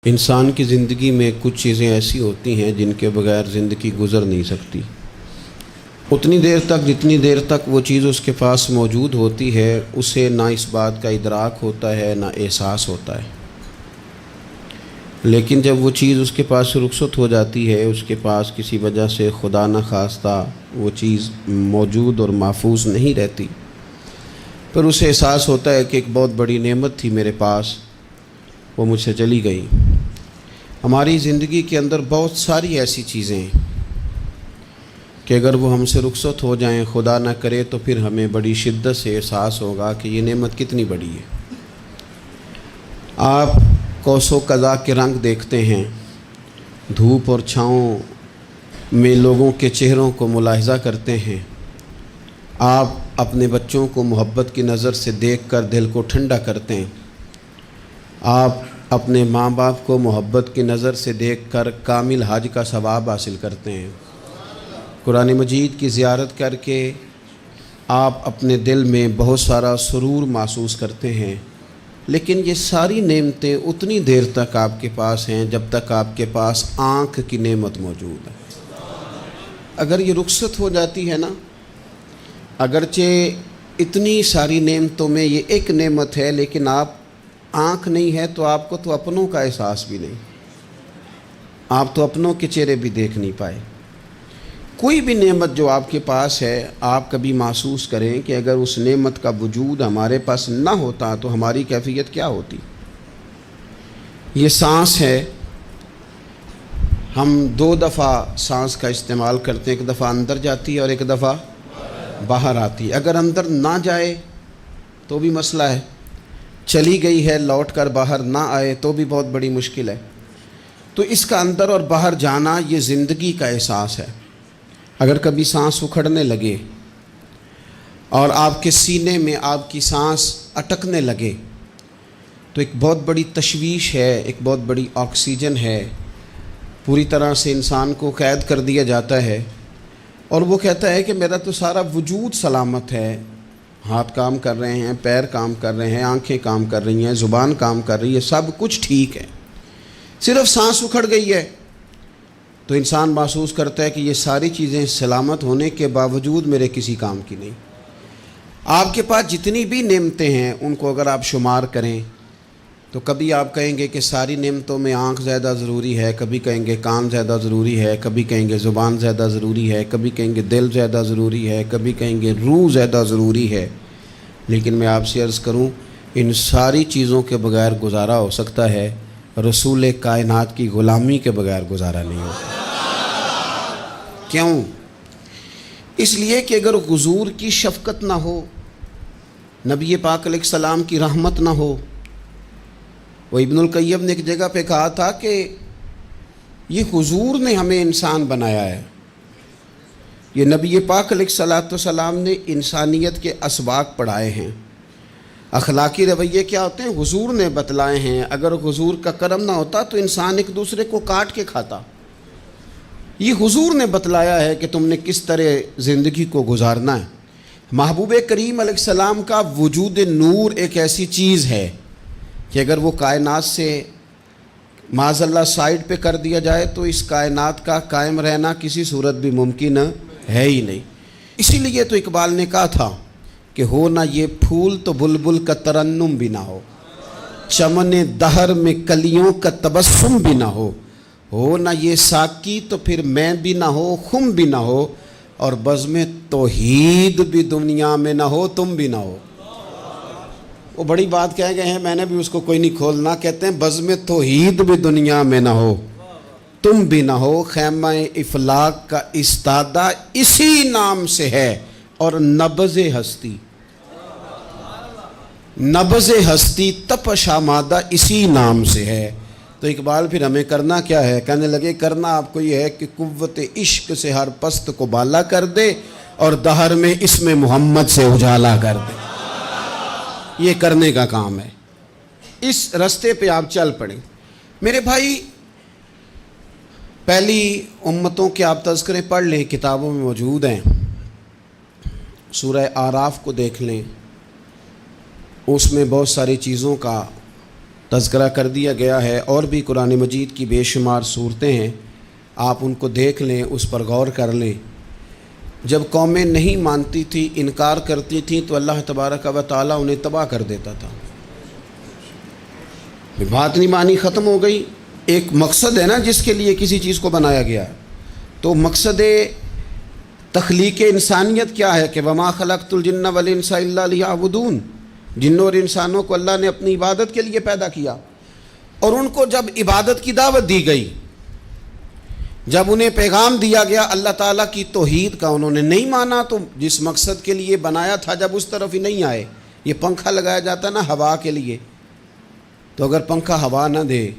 انسان کی زندگی میں کچھ چیزیں ایسی ہوتی ہیں جن کے بغیر زندگی گزر نہیں سکتی۔ اتنی دیر تک جتنی دیر تک وہ چیز اس کے پاس موجود ہوتی ہے اسے نہ اس بات کا ادراک ہوتا ہے نہ احساس ہوتا ہے، لیکن جب وہ چیز اس کے پاس رخصت ہو جاتی ہے، اس کے پاس کسی وجہ سے خدا نہ خواستہ وہ چیز موجود اور محفوظ نہیں رہتی، پھر اسے احساس ہوتا ہے کہ ایک بہت بڑی نعمت تھی میرے پاس، وہ مجھ سے چلی گئی۔ ہماری زندگی کے اندر بہت ساری ایسی چیزیں ہیں کہ اگر وہ ہم سے رخصت ہو جائیں، خدا نہ کرے، تو پھر ہمیں بڑی شدت سے احساس ہوگا کہ یہ نعمت کتنی بڑی ہے۔ آپ کوس و قزح کے رنگ دیکھتے ہیں، دھوپ اور چھاؤں میں لوگوں کے چہروں کو ملاحظہ کرتے ہیں، آپ اپنے بچوں کو محبت کی نظر سے دیکھ کر دل کو ٹھنڈا کرتے ہیں، آپ اپنے ماں باپ کو محبت کی نظر سے دیکھ کر کامل حج کا ثواب حاصل کرتے ہیں، قرآن مجید کی زیارت کر کے آپ اپنے دل میں بہت سارا سرور محسوس کرتے ہیں، لیکن یہ ساری نعمتیں اتنی دیر تک آپ کے پاس ہیں جب تک آپ کے پاس آنکھ کی نعمت موجود ہے۔ اگر یہ رخصت ہو جاتی ہے نا، اگرچہ اتنی ساری نعمتوں میں یہ ایک نعمت ہے، لیکن آپ آنکھ نہیں ہے تو آپ کو تو اپنوں کا احساس بھی نہیں، آپ تو اپنوں کے چہرے بھی دیکھ نہیں پائے۔ کوئی بھی نعمت جو آپ کے پاس ہے، آپ کبھی محسوس کریں کہ اگر اس نعمت کا وجود ہمارے پاس نہ ہوتا تو ہماری کیفیت کیا ہوتی۔ یہ سانس ہے، ہم دو دفعہ سانس کا استعمال کرتے ہیں، ایک دفعہ اندر جاتی ہے اور ایک دفعہ باہر آتی ہے۔ اگر اندر نہ جائے تو بھی مسئلہ ہے، چلی گئی ہے لوٹ کر باہر نہ آئے تو بھی بہت بڑی مشکل ہے۔ تو اس کا اندر اور باہر جانا یہ زندگی کا احساس ہے۔ اگر کبھی سانس اکھڑنے لگے اور آپ کے سینے میں آپ کی سانس اٹکنے لگے تو ایک بہت بڑی تشویش ہے، ایک بہت بڑی آکسیجن ہے، پوری طرح سے انسان کو قید کر دیا جاتا ہے، اور وہ کہتا ہے کہ میرا تو سارا وجود سلامت ہے، ہاتھ کام کر رہے ہیں، پیر کام کر رہے ہیں، آنکھیں کام کر رہی ہیں، زبان کام کر رہی ہے، سب کچھ ٹھیک ہے، صرف سانس اکھڑ گئی ہے۔ تو انسان محسوس کرتا ہے کہ یہ ساری چیزیں سلامت ہونے کے باوجود میرے کسی کام کی نہیں۔ آپ کے پاس جتنی بھی نعمتیں ہیں ان کو اگر آپ شمار کریں تو کبھی آپ کہیں گے کہ ساری نعمتوں میں آنکھ زیادہ ضروری ہے، کبھی کہیں گے کان زیادہ ضروری ہے، کبھی کہیں گے زبان زیادہ ضروری ہے، کبھی کہیں گے دل زیادہ ضروری ہے، کبھی کہیں گے روح زیادہ ضروری ہے، لیکن میں آپ سے عرض کروں ان ساری چیزوں کے بغیر گزارا ہو سکتا ہے، رسول کائنات کی غلامی کے بغیر گزارا نہیں ہوتا۔ کیوں؟ اس لیے کہ اگر حضور کی شفقت نہ ہو، نبی پاک علیہ السلام کی رحمت نہ ہو، وہ ابن القیم نے ایک جگہ پہ کہا تھا کہ یہ حضور نے ہمیں انسان بنایا ہے، یہ نبی پاک علیہ السلام نے انسانیت کے اسباق پڑھائے ہیں، اخلاقی رویے کیا ہوتے ہیں حضور نے بتلائے ہیں، اگر حضور کا کرم نہ ہوتا تو انسان ایک دوسرے کو کاٹ کے کھاتا۔ یہ حضور نے بتلایا ہے کہ تم نے کس طرح زندگی کو گزارنا ہے۔ محبوب کریم علیہ السلام کا وجود نور ایک ایسی چیز ہے کہ اگر وہ کائنات سے معاذ اللہ سائڈ پہ کر دیا جائے تو اس کائنات کا قائم رہنا کسی صورت بھی ممکن ہے ہی نہیں۔ اسی لیے تو اقبال نے کہا تھا کہ ہو نہ یہ پھول تو بلبل کا ترنم بھی نہ ہو، چمن دہر میں کلیوں کا تبسم بھی نہ ہو نہ یہ ساقی تو پھر میں بھی نہ ہو، خم بھی نہ ہو، اور بزم توحید بھی دنیا میں نہ ہو، تم بھی نہ ہو۔ وہ بڑی بات کہہ گئے ہیں، میں نے بھی اس کو کوئی نہیں کھولنا، کہتے ہیں بزم توحید بھی دنیا میں نہ ہو، تم بھی نہ ہو، خیمہ افلاق کا استادہ اسی نام سے ہے، اور نبض ہستی تپش آمادہ اسی نام سے ہے۔ تو اقبال پھر ہمیں کرنا کیا ہے؟ کہنے لگے کرنا آپ کو یہ ہے کہ قوت عشق سے ہر پست کو بالا کر دے اور دہر میں اسم محمد سے اجالا کر دے۔ یہ کرنے کا کام ہے، اس رستے پہ آپ چل پڑیں۔ میرے بھائی، پہلی امتوں کے آپ تذکرے پڑھ لیں، کتابوں میں موجود ہیں، سورہ اعراف کو دیکھ لیں، اس میں بہت ساری چیزوں کا تذکرہ کر دیا گیا ہے، اور بھی قرآن مجید کی بے شمار صورتیں ہیں، آپ ان کو دیکھ لیں، اس پر غور کر لیں۔ جب قومیں نہیں مانتی تھی، انکار کرتی تھیں، تو اللہ تبارک و تعالیٰ انہیں تباہ کر دیتا تھا۔ بات نہیں مانی، ختم ہو گئی۔ ایک مقصد ہے نا جس کے لیے کسی چیز کو بنایا گیا ہے، تو مقصد تخلیق انسانیت کیا ہے کہ وما خلقت الجن والانس الا لیعبدون، جنوں اور انسانوں کو اللہ نے اپنی عبادت کے لیے پیدا کیا، اور ان کو جب عبادت کی دعوت دی گئی، جب انہیں پیغام دیا گیا اللہ تعالیٰ کی توحید کا، انہوں نے نہیں مانا، تو جس مقصد کے لیے بنایا تھا جب اس طرف ہی نہیں آئے۔ یہ پنکھا لگایا جاتا نا ہوا کے لیے، تو اگر پنکھا ہوا نہ دے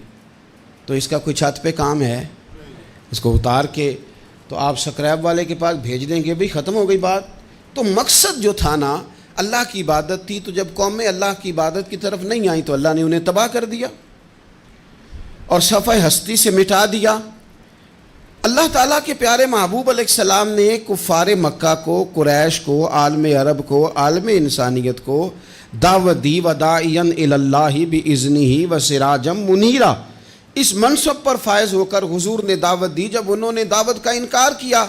تو اس کا کوئی چھت پہ کام ہے؟ اس کو اتار کے تو آپ سکریب والے کے پاس بھیج دیں گے، بھی ختم ہو گئی بات۔ تو مقصد جو تھا نا اللہ کی عبادت تھی، تو جب قومیں اللہ کی عبادت کی طرف نہیں آئیں تو اللہ نے انہیں تباہ کر دیا اور صفحہ ہستی سے مٹا دیا۔ اللہ تعالیٰ کے پیارے محبوب علیہ السلام نے کفار مکہ کو، قریش کو، عالم عرب کو، عالم انسانیت کو دعوت دی، وداعیا الی اللہ باذنہ وسراجا منیرا۔ اس منصب پر فائز ہو کر حضور نے دعوت دی۔ جب انہوں نے دعوت کا انکار کیا،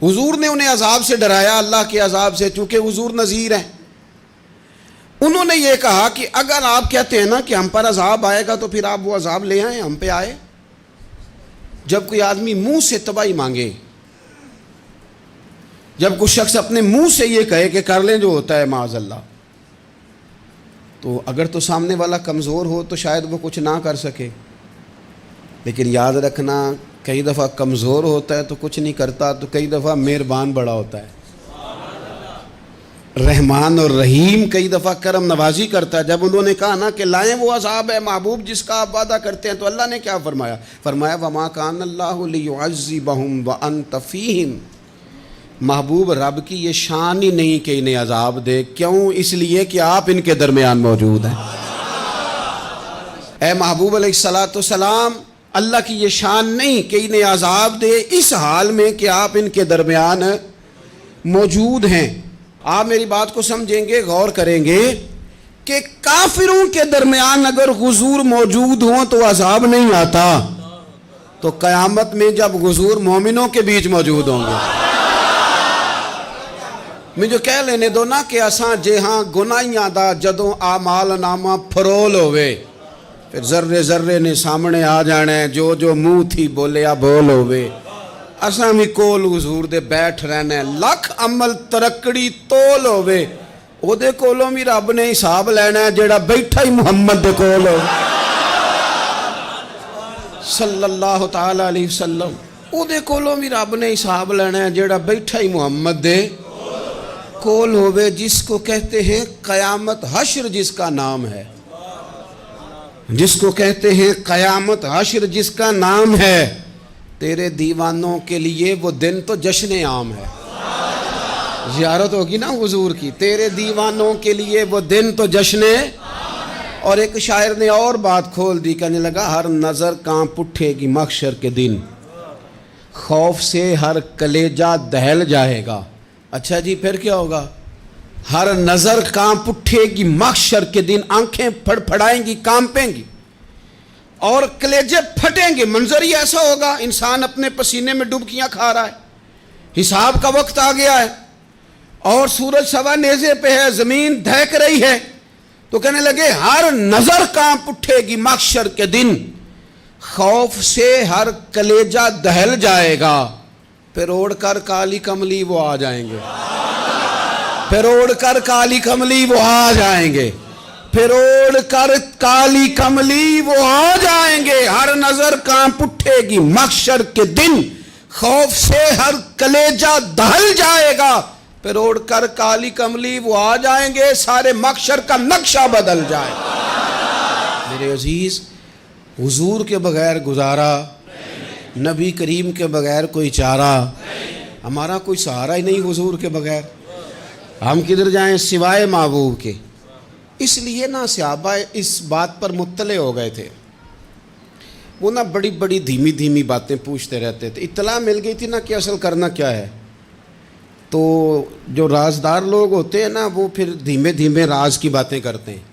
حضور نے انہیں عذاب سے ڈرایا، اللہ کے عذاب سے، چونکہ حضور نذیر ہیں۔ انہوں نے یہ کہا کہ اگر آپ کہتے ہیں نا کہ ہم پر عذاب آئے گا تو پھر آپ وہ عذاب لے آئیں، ہم پہ آئے۔ جب کوئی آدمی منہ سے تباہی مانگے، جب کوئی شخص اپنے منہ سے یہ کہے کہ کر لیں جو ہوتا ہے معاذ اللہ، تو اگر تو سامنے والا کمزور ہو تو شاید وہ کچھ نہ کر سکے، لیکن یاد رکھنا کئی دفعہ کمزور ہوتا ہے تو کچھ نہیں کرتا، تو کئی دفعہ مہربان بڑا ہوتا ہے، رحمان اور رحیم کئی دفعہ کرم نوازی کرتا ہے۔ جب انہوں نے کہا نا کہ لائیں وہ عذاب ہے محبوب جس کا آپ وعدہ کرتے ہیں، تو اللہ نے کیا فرمایا؟ فرمایا وما کان اللہ لیعذبہم وانت فیہم۔ محبوب رب کی یہ شان ہی نہیں کہ انہیں عذاب دے، کیوں؟ اس لیے کہ آپ ان کے درمیان موجود ہیں۔ اے محبوب علیہ السلام، اللہ کی یہ شان نہیں کہ انہیں عذاب دے اس حال میں کہ آپ ان کے درمیان موجود ہیں۔ آپ میری بات کو سمجھیں گے، غور کریں گے کہ کافروں کے درمیان اگر حضور موجود ہوں تو عذاب نہیں آتا، تو قیامت میں جب حضور مومنوں کے بیچ موجود ہوں گے، مجھے کہہ لینے دو نا کہ اساں جے ہاں گناہیاں دا جدوں اعمال نامہ پھرول ہوئے، پھر ذرے ذرے نے سامنے آ جانا ہے، جو جو منہ تھی بولیا بول ہوئے، اساں بھی کول حضور دے بیٹھ رہنا ہے، لکھ عمل ترکڑی تول ہوئے، او دے کولوں بھی رب نے حساب لینا ہے جیڑا بیٹھا ہی محمد دے کول ہو صلی اللہ تعالی علیہ وسلم، او دے کولوں بھی رب نے حساب لینا ہے جیڑا بیٹھا ہی محمد دے کول ہوئے، جس کو کہتے ہیں قیامت حشر، جس کا نام ہے، جس کو کہتے ہیں قیامت حشر، جس کا نام ہے۔ تیرے دیوانوں کے لیے وہ دن تو جشن عام ہے، زیارت ہوگی نا حضور کی، تیرے دیوانوں کے لیے وہ دن تو جشن۔ اور ایک شاعر نے اور بات کھول دی، کہنے لگا ہر نظر کانپ اٹھے گی محشر کے دن، خوف سے ہر کلیجہ دہل جائے گا۔ اچھا جی پھر کیا ہوگا؟ ہر نظر کانپ اٹھے گی محشر کے دن، آنکھیں پھڑ پھڑائیں گی، کانپیں گی اور کلیجے پھٹیں گے۔ منظر ہی ایسا ہوگا، انسان اپنے پسینے میں ڈبکیاں کھا رہا ہے، حساب کا وقت آ گیا ہے اور سورج سوا نیزے پہ ہے، زمین دہک رہی ہے، تو کہنے لگے ہر نظر کانپ اٹھے گی محشر کے دن، خوف سے ہر کلیجہ دہل جائے گا، پھر اوڑھ کر کالی کملی وہ آ جائیں گے، پھر اوڑھ کر کالی کملی وہ آ جائیں گے، پھر اوڑھ کر کالی کملی وہ آ جائیں گے، ہر نظر کانپ اٹھے گی محشر کے دن، خوف سے ہر کلیجہ دہل جائے گا، پھر اوڑھ کر کالی کملی وہ آ جائیں گے، سارے محشر کا نقشہ بدل جائے گا۔ میرے عزیز، حضور کے بغیر گزارا، نبی کریم کے بغیر کوئی چارہ، ہمارا کوئی سہارا ہی نہیں حضور کے بغیر، ہم کدھر جائیں سوائے محبوب کے۔ اس لیے نا صحابہ اس بات پر مطلع ہو گئے تھے، وہ نا بڑی بڑی دھیمی دھیمی باتیں پوچھتے رہتے تھے، اطلاع مل گئی تھی نا کہ اصل کرنا کیا ہے، تو جو رازدار لوگ ہوتے ہیں نا وہ پھر دھیمے دھیمے راز کی باتیں کرتے ہیں،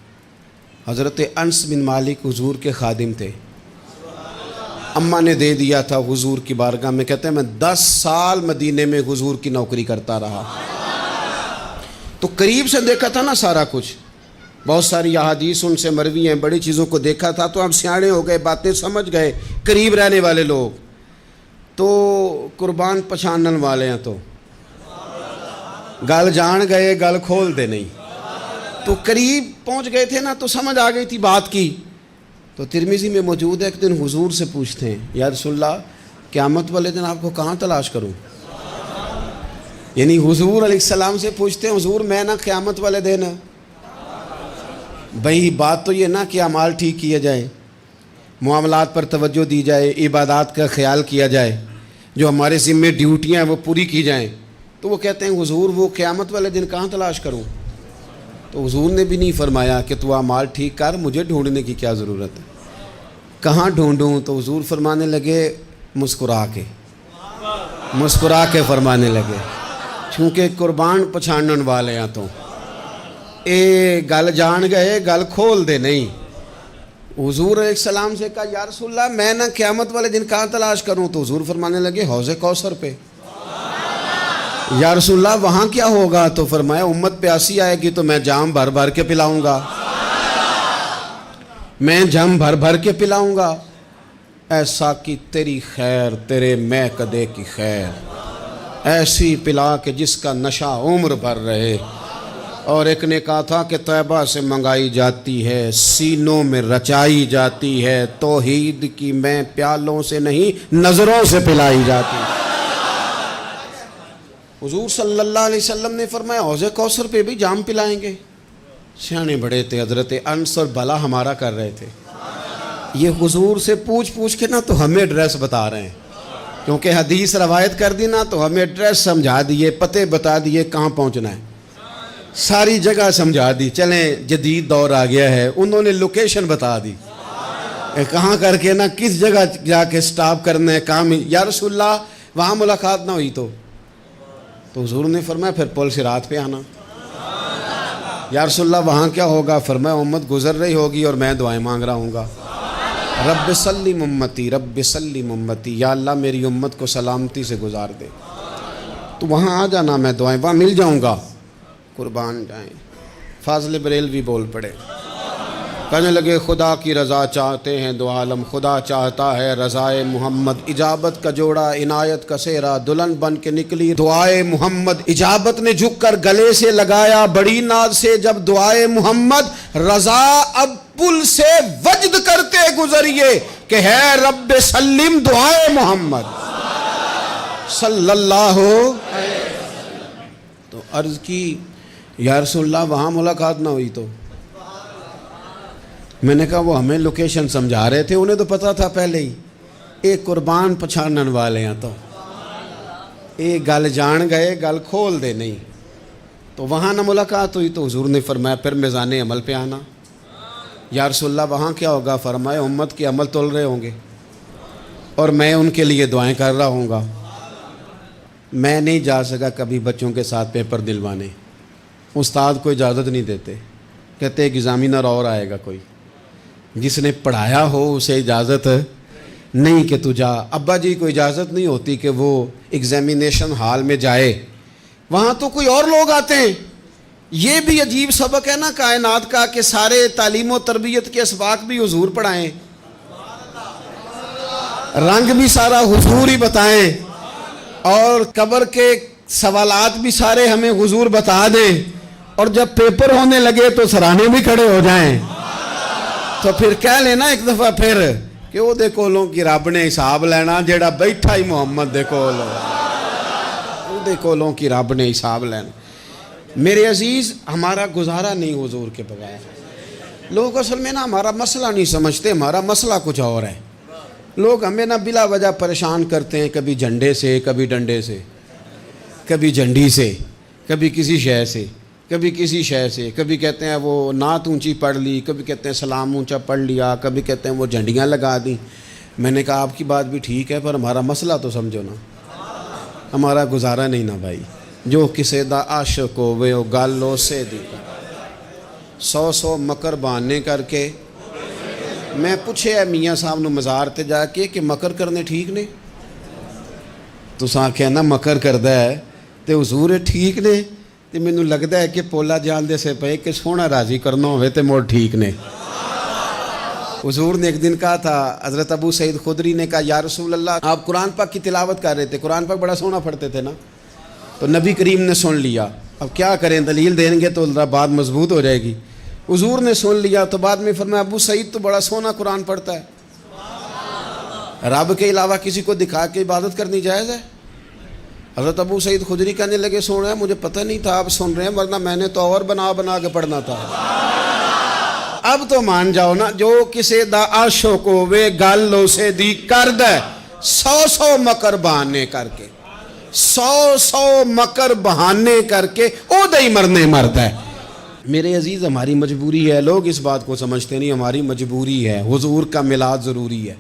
حضرت انس بن مالک حضور کے خادم تھے، اماں نے دے دیا تھا حضور کی بارگاہ میں، کہتے ہیں میں 10 سال مدینے میں حضور کی نوکری کرتا رہا، تو قریب سے دیکھا تھا نا سارا کچھ، بہت ساری احادیث ان سے مروی ہیں، بڑی چیزوں کو دیکھا تھا، تو اب سیانے ہو گئے، باتیں سمجھ گئے، قریب رہنے والے لوگ تو قربان پچھانن والے ہیں، تو گل جان گئے گل کھول دے نہیں، تو قریب پہنچ گئے تھے نا، تو سمجھ آ گئی تھی بات کی۔ تو ترمذی میں موجود ہے، ایک دن حضور سے پوچھتے ہیں یا رسول اللہ قیامت والے دن آپ کو کہاں تلاش کروں؟ یعنی حضور علیہ السلام سے پوچھتے ہیں حضور میں نا قیامت والے دن، بھئی بات تو یہ نا کہ اعمال ٹھیک کیا جائے، معاملات پر توجہ دی جائے، عبادات کا خیال کیا جائے، جو ہمارے ذمے ڈیوٹیاں ہیں وہ پوری کی جائیں، تو وہ کہتے ہیں حضور وہ قیامت والے دن کہاں تلاش کروں؟ تو حضور نے بھی نہیں فرمایا کہ تو اعمال ٹھیک کر، مجھے ڈھونڈنے کی کیا ضرورت ہے، کہاں ڈھونڈوں؟ تو حضور فرمانے لگے مسکرا کے فرمانے لگے، چونکہ قربان پچھانن والے ہیں، تو اے گل جان گئے گل کھول دے نہیں۔ حضور علیہ السلام سے کہا یا رسول اللہ میں نہ قیامت والے دن کہاں تلاش کروں؟ تو حضور فرمانے لگے حوض کوثر پہ۔ یا رسول اللہ وہاں کیا ہوگا؟ تو فرمایا امت پیاسی آئے گی تو میں جام بھر بھر کے پلاؤں گا، میں جام بھر بھر کے پلاؤں گا، ایسا کہ تیری خیر تیرے میں کدے کی خیر، ایسی پلا کہ جس کا نشہ عمر بھر رہے۔ اور ایک نے کہا تھا کہ طیبہ سے منگائی جاتی ہے، سینوں میں رچائی جاتی ہے، توحید کی میں پیالوں سے نہیں نظروں سے پلائی جاتی ہے۔ حضور صلی اللہ علیہ وسلم نے فرمایا حوض کوثر پہ بھی جام پلائیں گے؟ سیانے بڑے تھے حضرت انس، اور بھلا ہمارا کر رہے تھے۔ یہ حضور سے پوچھ کے نا تو ہمیں ایڈریس بتا رہے ہیں، کیونکہ حدیث روایت کر دی نا تو ہمیں ایڈریس سمجھا دیے، پتے بتا دیے کہاں پہنچنا ہے، ساری جگہ سمجھا دی۔ چلیں جدید دور آ گیا ہے، انہوں نے لوکیشن بتا دی کہاں کر کے نا کس جگہ جا کے سٹاپ کرنا ہے کام۔ یا رسول اللہ وہاں ملاقات نہ ہوئی تو حضور نے فرمایا پھر پل صراط پہ آنا۔ یا رسول اللہ وہاں کیا ہوگا؟ فرمایا امت گزر رہی ہوگی اور میں دعائیں مانگ رہا ہوں گا، رب سلم امتی رب سلم امتی، یا اللہ میری امت کو سلامتی سے گزار دے، تو وہاں آ جانا، میں دعائیں وہاں مل جاؤں گا، قربان جائیں۔ فاضل بریلوی بول پڑے، کہنے لگے خدا کی رضا چاہتے ہیں دو عالم، خدا چاہتا ہے رضائے محمد، اجابت کا جوڑا عنایت کا سہرا، دلہن بن کے نکلی دعائے محمد، اجابت نے جھک کر گلے سے لگایا بڑی ناز سے جب دعائے محمد، رضا اب پل سے وجد کرتے گزریے کہ ہے رب سلم دعائے محمد صلی اللہ علیہ وسلم۔ تو عرض کی یا رسول اللہ وہاں ملاقات نہ ہوئی تو؟ میں نے کہا وہ ہمیں لوکیشن سمجھا رہے تھے، انہیں تو پتا تھا پہلے ہی، ایک قربان پچھانن والے ہیں، تو ایک گل جان گئے گل کھول دے نہیں، تو وہاں نہ ملاقات ہوئی تو حضور نے فرمایا پھر میزان عمل پہ آنا۔ یا رسول اللہ وہاں کیا ہوگا؟ فرمایا امت کے عمل تول رہے ہوں گے اور میں ان کے لیے دعائیں کر رہا ہوں گا۔ میں نہیں جا سکا کبھی بچوں کے ساتھ پیپر دلوانے، استاد کو اجازت نہیں دیتے، کہتے ایگزامینر اور آئے گا کوئی، جس نے پڑھایا ہو اسے اجازت نہیں کہ تو جا۔ ابا جی کو اجازت نہیں ہوتی کہ وہ ایگزامینیشن ہال میں جائے، وہاں تو کوئی اور لوگ آتے ہیں۔ یہ بھی عجیب سبق ہے نا کائنات کا کہ سارے تعلیم و تربیت کے اسباق بھی حضور پڑھائیں، رنگ بھی سارا حضور ہی بتائیں، اور قبر کے سوالات بھی سارے ہمیں حضور بتا دیں، اور جب پیپر ہونے لگے تو سرانے بھی کھڑے ہو جائیں، تو پھر کہہ لینا ایک دفعہ پھر کہ وہ دے کولوں کی رب نے حساب لینا، جیڑا بیٹھا ہی محمد دے کول، وہ دے کولوں کی رب نے حساب لینا۔ میرے عزیز ہمارا گزارا نہیں حضور کے بغیر۔ لوگ اصل میں نا ہمارا مسئلہ نہیں سمجھتے، ہمارا مسئلہ کچھ اور ہے۔ لوگ ہمیں نا بلا وجہ پریشان کرتے ہیں، کبھی جھنڈے سے، کبھی ڈنڈے سے، کبھی جھنڈی سے، کبھی کسی شے سے، کبھی کسی شے سے، کبھی کہتے ہیں وہ نعت اونچی پڑھ لی، کبھی کہتے ہیں سلام اونچا پڑھ لیا، کبھی کہتے ہیں وہ جھنڈیاں لگا دیں۔ میں نے کہا آپ کی بات بھی ٹھیک ہے پر ہمارا مسئلہ تو سمجھو نا، ہمارا گزارا نہیں نا بھائی۔ جو کسے دا عاشق ہوئے او گل اسے دی، 100 مکر بہانے کر کے میں پوچھے میاں صاحب نو مزار تے جا کے کہ مکر کرنے ٹھیک نے؟ تساں آکھیا نا مکر کردا ہے تے حضور ٹھیک نے؟ تے مینوں لگدا ہے کہ پولا جان دے سے پے کہ سونا راضی کرنا ہوئے تے موڑ ٹھیک نے۔ حضور نے ایک دن کہا تھا، حضرت ابو سعید خدری نے کہا یا رسول اللہ آپ قرآن پاک کی تلاوت کر رہے تھے، قرآن پاک بڑا سونا پڑھتے تھے نا؟ تو نبی کریم نے سن لیا، اب کیا کریں، دلیل دیں گے تو بات مضبوط ہو جائے گی۔ حضور نے سن لیا تو بعد میں فرمایا ابو سعید تو بڑا سونا قرآن پڑھتا ہے، رب کے علاوہ کسی کو دکھا کے عبادت کرنی جائز ہے؟ حضرت ابو سعید خدری کہنے لگے سن رہے ہیں، مجھے پتہ نہیں تھا آپ سن رہے ہیں، ورنہ میں نے تو اور بنا بنا کے پڑھنا تھا۔ اب تو مان جاؤ نا، جو کسے دا عاشق ہوئے گل اسے دی کرد ہے، 100 مکر بہانے کر کے، 100 مکر بہانے کر کے او دہی مرنے مرد ہے۔ میرے عزیز ہماری مجبوری ہے، لوگ اس بات کو سمجھتے نہیں، ہماری مجبوری ہے، حضور کا میلاد ضروری ہے،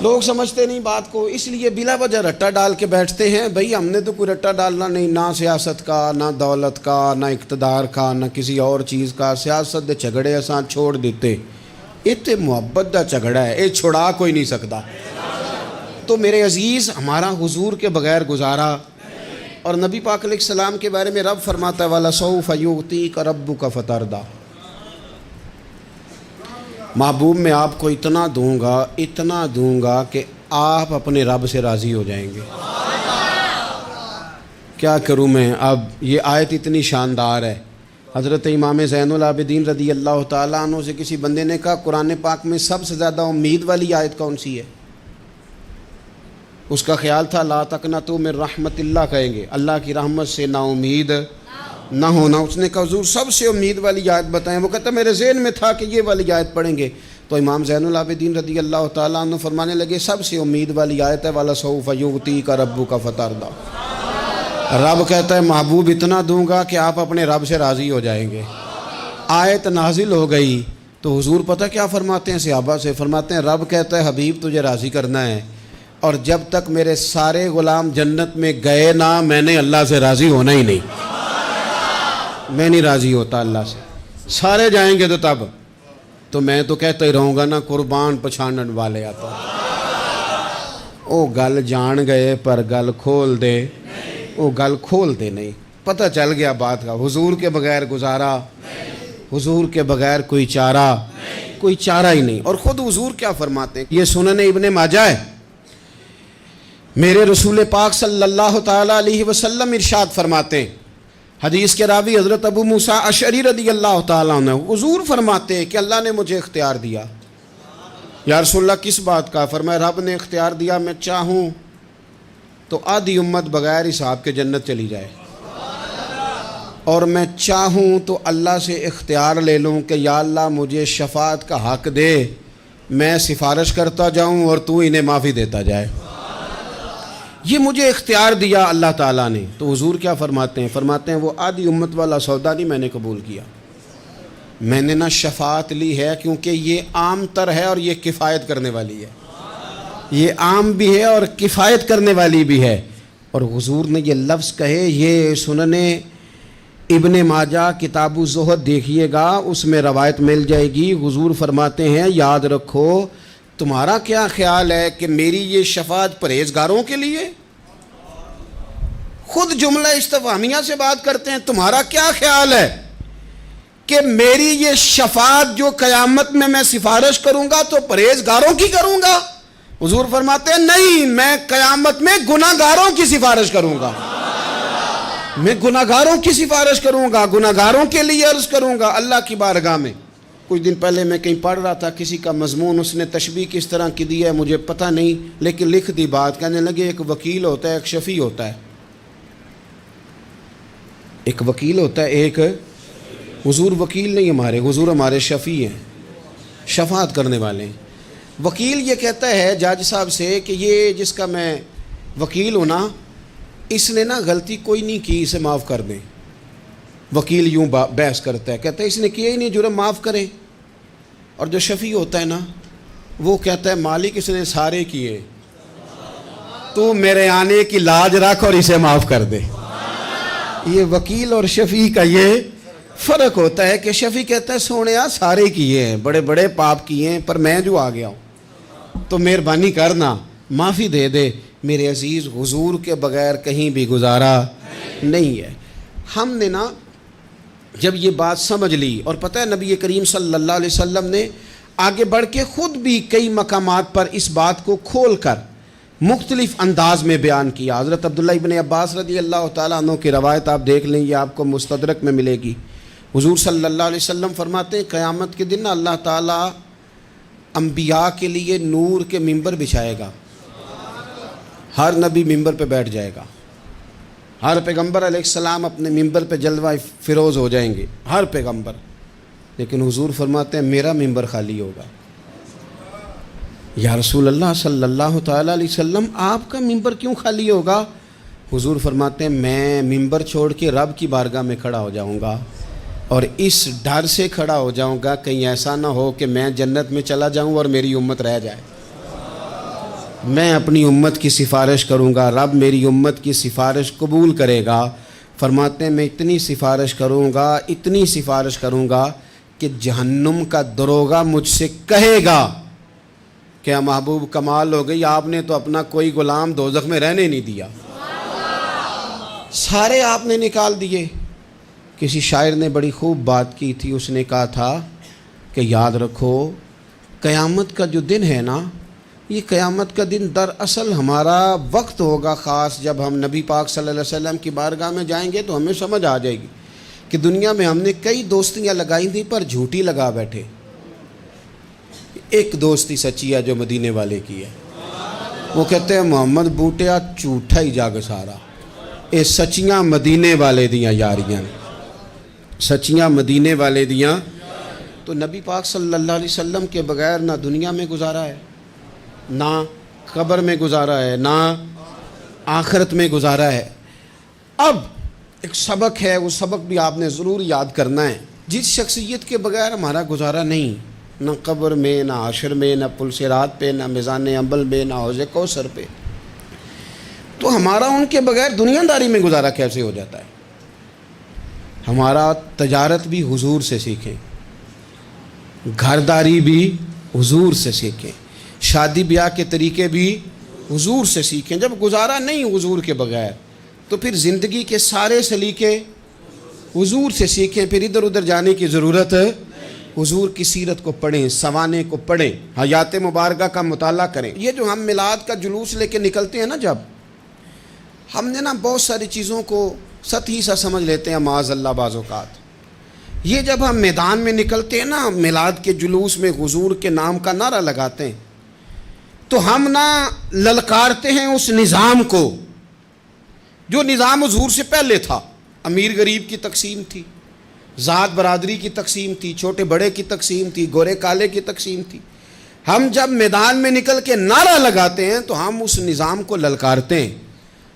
لوگ سمجھتے نہیں بات کو، اس لیے بلا وجہ رٹا ڈال کے بیٹھتے ہیں۔ بھئی ہم نے تو کوئی رٹا ڈالنا نہیں، نہ سیاست کا، نہ دولت کا، نہ اقتدار کا، نہ کسی اور چیز کا۔ سیاست دے جھگڑے اساں چھوڑ دیتے، اتنے محبت دا جھگڑا ہے، یہ چھڑا کوئی نہیں سکتا۔ تو میرے عزیز ہمارا حضور کے بغیر گزارا، اور نبی پاک علیہ السلام کے بارے میں رب فرماتا ہے وَلَسَوْفَ يُعْطِيكَ رَبُّكَ فَتَرْضَىٰ، محبوب میں آپ کو اتنا دوں گا کہ آپ اپنے رب سے راضی ہو جائیں گے۔ کیا کروں میں اب، یہ آیت اتنی شاندار ہے۔ حضرت امام زین العابدین رضی اللہ تعالیٰ عنہ سے کسی بندے نے کہا قرآن پاک میں سب سے زیادہ امید والی آیت کون سی ہے؟ اس کا خیال تھا لا تقنطوا من رحمت اللہ کہیں گے، اللہ کی رحمت سے نا امید نہ ہونا۔ اس نے کہا حضور سب سے امید والی آیت بتائیں، وہ کہتا میرے ذہن میں تھا کہ یہ والی آیت پڑھیں گے۔ تو امام زین العابدین رضی اللہ تعالیٰ عنہ فرمانے لگے سب سے امید والی آیت ہے وَلَسَوْفَ يُعْطِيكَ رَبُّكَ فَتَرْضَىٰ، رب کہتا ہے محبوب اتنا دوں گا کہ آپ اپنے رب سے راضی ہو جائیں گے۔ آیت نازل ہو گئی تو حضور پتہ کیا فرماتے ہیں صحابہ سے؟ فرماتے ہیں رب کہتا ہے حبیب تجھے راضی کرنا ہے، اور جب تک میرے سارے غلام جنت میں گئے نہ میں نے اللہ سے راضی ہونا ہی نہیں، میں نہیں راضی ہوتا اللہ سے۔ سارے جائیں گے تو میں تو کہتا ہی رہوں گا نا قربان پچھانن والے آتا، او گل جان گئے پر گل کھول دے، او گل کھول دے نہیں، پتہ چل گیا بات کا۔ حضور کے بغیر گزارا، حضور کے بغیر کوئی چارہ ہی نہیں۔ اور خود حضور کیا فرماتے ہیں، یہ سنن ابن ماجہ ہے، میرے رسول پاک صلی اللہ تعالیٰ علیہ وسلم ارشاد فرماتے ہیں، حدیث کے راوی حضرت ابو موسیٰ اشعری رضی اللہ تعالیٰ عنہ، حضور فرماتے ہیں کہ اللہ نے مجھے اختیار دیا۔ یا رسول اللہ کس بات کا؟ فرمایا رب نے اختیار دیا میں چاہوں تو آدھی امت بغیر حساب کے جنت چلی جائے، اور میں چاہوں تو اللہ سے اختیار لے لوں کہ یا اللہ مجھے شفاعت کا حق دے، میں سفارش کرتا جاؤں اور تو انہیں معافی دیتا جائے۔ یہ مجھے اختیار دیا اللہ تعالیٰ نے۔ تو حضور کیا فرماتے ہیں؟ فرماتے ہیں وہ آدھی امت والا سودا نہیں میں نے قبول کیا، میں نے نہ شفاعت لی ہے، کیونکہ یہ عام تر ہے اور یہ کفایت کرنے والی ہے، یہ عام بھی ہے اور کفایت کرنے والی بھی ہے۔ اور حضور نے یہ لفظ کہے، یہ سنن ابن ماجہ کتاب الزہد دیکھیے گا، اس میں روایت مل جائے گی۔ حضور فرماتے ہیں یاد رکھو تمہارا کیا خیال ہے کہ میری یہ شفاعت پرہیزگاروں کے لیے؟ خود جملہ استفہامیہ سے بات کرتے ہیں، تمہارا کیا خیال ہے کہ میری یہ شفاعت جو قیامت میں سفارش کروں گا تو پرہیزگاروں کی کروں گا؟ حضور فرماتے ہیں نہیں، میں قیامت میں گناہگاروں کی سفارش کروں گا، میں گناہگاروں کی سفارش کروں گا، گناہگاروں کے لیے عرض کروں گا اللہ کی بارگاہ میں۔ کچھ دن پہلے میں کہیں پڑھ رہا تھا کسی کا مضمون، اس نے تشبیہ کس طرح کی دی ہے مجھے پتہ نہیں، لیکن لکھ دی بات، کہنے لگے ایک وکیل ہوتا ہے ایک شفیع ہوتا ہے، ایک وکیل ہوتا ہے ایک، حضور وکیل نہیں ہمارے، حضور ہمارے شفیع ہیں، شفاعت کرنے والے ہیں۔ وکیل یہ کہتا ہے جج صاحب سے کہ یہ جس کا میں وکیل ہوں نا، اس نے نا غلطی کوئی نہیں کی، اسے معاف کر دیں۔ وکیل یوں بحث کرتا ہے، کہتا ہے اس نے کیا ہی نہیں، جرم معاف کریں۔ اور جو شفیع ہوتا ہے نا وہ کہتا ہے مالک اس نے سارے کیے، تو میرے آنے کی لاج رکھ اور اسے معاف کر دے۔ یہ وکیل اور شفیع کا یہ فرق ہوتا ہے کہ شفیع کہتا ہے سونیا سارے کیے ہیں، بڑے بڑے پاپ کیے ہیں، پر میں جو آ گیا ہوں تو مہربانی کرنا معافی دے دے۔ میرے عزیز، حضور کے بغیر کہیں بھی گزارا نہیں ہے۔ ہم نے نا جب یہ بات سمجھ لی، اور پتہ ہے نبی کریم صلی اللہ علیہ وسلم نے آگے بڑھ کے خود بھی کئی مقامات پر اس بات کو کھول کر مختلف انداز میں بیان کیا۔ حضرت عبداللہ ابن عباس رضی اللہ تعالیٰ عنہ کی روایت آپ دیکھ لیں، یہ آپ کو مستدرک میں ملے گی۔ حضور صلی اللہ علیہ وسلم فرماتے ہیں قیامت کے دن اللہ تعالیٰ انبیاء کے لیے نور کے ممبر بچھائے گا، ہر نبی ممبر پہ بیٹھ جائے گا، ہر پیغمبر علیہ السلام اپنے ممبر پہ جلوہ فروز ہو جائیں گے، ہر پیغمبر۔ لیکن حضور فرماتے ہیں میرا ممبر خالی ہوگا۔ یا رسول اللہ صلی اللہ تعالیٰ علیہ وسلم آپ کا ممبر کیوں خالی ہوگا؟ حضور فرماتے ہیں میں ممبر چھوڑ کے رب کی بارگاہ میں کھڑا ہو جاؤں گا، اور اس ڈر سے کھڑا ہو جاؤں گا کہیں ایسا نہ ہو کہ میں جنت میں چلا جاؤں اور میری امت رہ جائے۔ میں اپنی امت کی سفارش کروں گا، رب میری امت کی سفارش قبول کرے گا۔ فرماتے ہیں میں اتنی سفارش کروں گا کہ جہنم کا دروغہ مجھ سے کہے گا کہ محبوب کمال ہو گئی، آپ نے تو اپنا کوئی غلام دوزخ میں رہنے نہیں دیا، سارے آپ نے نکال دیے۔ کسی شاعر نے بڑی خوب بات کی تھی، اس نے کہا تھا کہ یاد رکھو قیامت کا جو دن ہے نا، یہ قیامت کا دن دراصل ہمارا وقت ہوگا خاص، جب ہم نبی پاک صلی اللہ علیہ وسلم کی بارگاہ میں جائیں گے تو ہمیں سمجھ آ جائے گی کہ دنیا میں ہم نے کئی دوستیاں لگائی تھیں پر جھوٹی لگا بیٹھے۔ ایک دوستی سچی ہے جو مدینے والے کی ہے، وہ کہتے ہیں محمد بوٹیا جھوٹا ہی جاگ سارا، اے سچیاں مدینے والے دیاں یاریاں، سچیاں مدینے والے دیاں۔ تو نبی پاک صلی اللہ علیہ وسلم کے بغیر نہ دنیا میں گزارا ہے، نہ قبر میں گزارا ہے، نہ آخرت میں گزارا ہے۔ اب ایک سبق ہے، وہ سبق بھی آپ نے ضرور یاد کرنا ہے۔ جس شخصیت کے بغیر ہمارا گزارا نہیں، نہ قبر میں، نہ حشر میں، نہ پل صراط پہ، نہ میزان عمل میں، نہ حوض کوثر پہ، تو ہمارا ان کے بغیر دنیا داری میں گزارا کیسے ہو جاتا ہے؟ ہمارا تجارت بھی حضور سے سیکھیں، گھرداری بھی حضور سے سیکھیں، شادی بیاہ کے طریقے بھی حضور سے سیکھیں۔ جب گزارا نہیں حضور کے بغیر تو پھر زندگی کے سارے سلیقے حضور سے سیکھیں، پھر ادھر ادھر جانے کی ضرورت ہے۔ حضور کی سیرت کو پڑھیں، سوانے کو پڑھیں، حیات مبارکہ کا مطالعہ کریں۔ یہ جو ہم میلاد کا جلوس لے کے نکلتے ہیں نا، جب ہم نے نا بہت ساری چیزوں کو سطحی سا سمجھ لیتے ہیں معاذ اللہ بعض اوقات۔ یہ جب ہم میدان میں نکلتے ہیں نا، میلاد کے جلوس میں حضور کے نام کا نعرہ لگاتے ہیں، تو ہم نہ للکارتے ہیں اس نظام کو جو نظام حضور سے پہلے تھا۔ امیر غریب کی تقسیم تھی، ذات برادری کی تقسیم تھی، چھوٹے بڑے کی تقسیم تھی، گورے کالے کی تقسیم تھی۔ ہم جب میدان میں نکل کے نعرہ لگاتے ہیں تو ہم اس نظام کو للکارتے ہیں،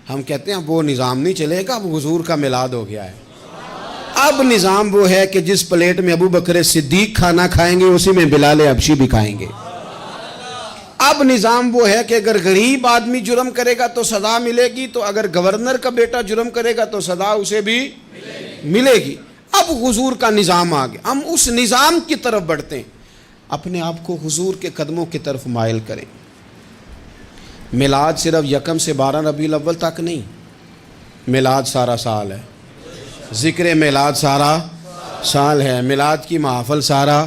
ہم کہتے ہیں وہ نظام نہیں چلے گا، اب حضور کا میلاد ہو گیا ہے۔ اب نظام وہ ہے کہ جس پلیٹ میں ابو بکر صدیق کھانا کھائیں گے اسی میں بلال حبشی بھی کھائیں گے۔ اب نظام وہ ہے کہ اگر غریب آدمی جرم کرے گا تو سزا ملے گی، تو اگر گورنر کا بیٹا جرم کرے گا تو سزا اسے بھی ملے گی۔ اب حضور کا نظام آ گیا، ہم اس نظام کی طرف بڑھتے ہیں، اپنے آپ کو حضور کے قدموں کی طرف مائل کریں۔ میلاد صرف 1 سے 12 ربیع الاول تک نہیں، میلاد سارا سال ہے، ذکر میلاد سارا سال ہے، میلاد کی محفل سارا،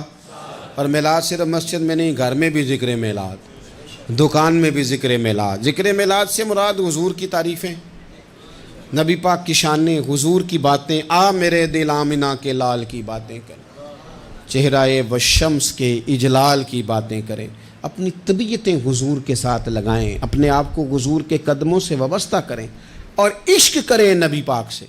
اور میلاد صرف مسجد میں نہیں، گھر میں بھی ذکر میلاد، دکان میں بھی ذکر میلاد۔ ذکر میلاد سے مراد حضور کی تعریفیں، نبی پاک کی شانیں، حضور کی باتیں، آ میرے دل آمنہ کے لال کی باتیں کریں، چہرہ والشمس کے اجلال کی باتیں کریں، اپنی طبیعتیں حضور کے ساتھ لگائیں، اپنے آپ کو حضور کے قدموں سے وابستہ کریں اور عشق کریں نبی پاک سے۔